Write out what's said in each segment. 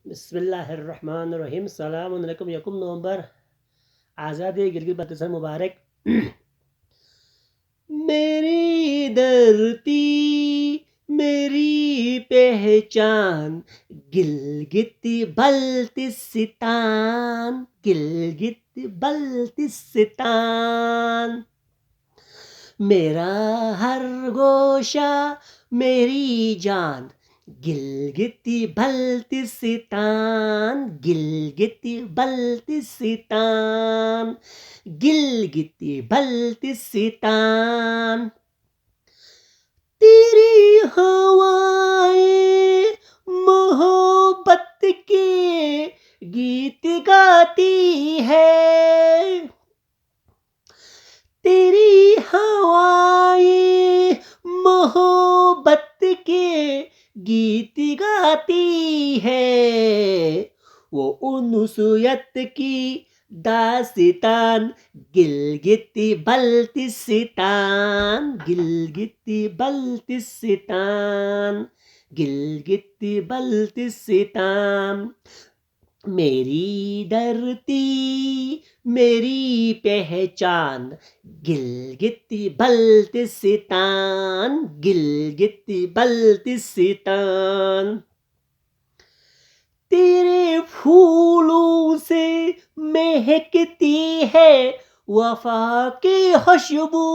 बिस्मिल्लाहिर्रहमानिर्रहीम। सलाम अलैकुम। यकुम नवंबर आज़ादी गिलगित बाल्टिस्तान मुबारक। मेरी धरती मेरी पहचान, गिलगित बल्तिस्तान, गिलगित बल्तिस्तान। मेरा हर गोशा मेरी जान, गिलगित बल्तिस्तान, गिलगित बल्तिस्तान, गिलगित बल्तिस्तान। तेरी हवाएं मोहब्बत के गीत गाती है, तेरी हवाएं मोहब्बत के गीत गाती है। वो उन्सुयत की दास्तान, गिलगित बल्तिस्तान, गिलगित बल्तिस्तान, गिलगित बल्तिस्तान। मेरी धरती मेरी पहचान, गिलगित बल्तिस्तान, गिलगित बल्तिस्तान। तेरे फूलों से महकती है वफा की खुशबू,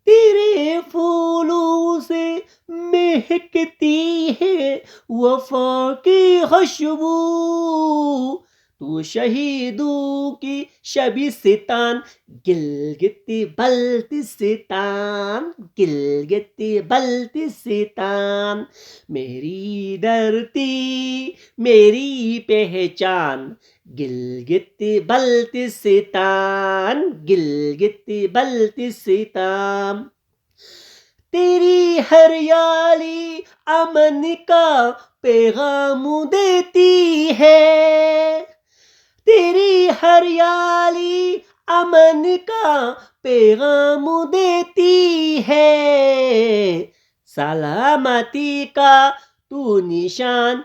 तेरे फूलों से महकती है वफा की खुशबू। तू शहीदों की शबिस्तान, गिलगित बल्तिस्तान, गिलगित बल्तिस्तान। मेरी धरती मेरी पहचान, गिलगित बल्तिस्तान, गिलगित बल्तिस्तान। तेरी हरियाली अमन का पैगाम देती है, तेरी हरियाली अमन का पैगाम देती है। सलामती का तू निशान,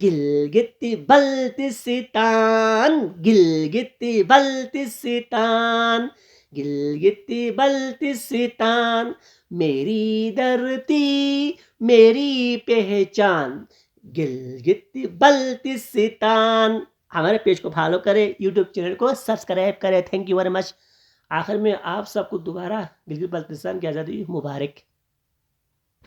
गिलगित बल्तिस्तान, गिलगित बल्तिस्तान, गिलगित बल्तिस्तान। मेरी धरती मेरी पहचान, गिलगित बल्तिस्तान। हमारे पेज को फॉलो करें, यूट्यूब चैनल को सब्सक्राइब करें। Thank you very much. आखिर में आप सबको दोबारा गिलगित बल्तिस्तान की आज़ादी मुबारक।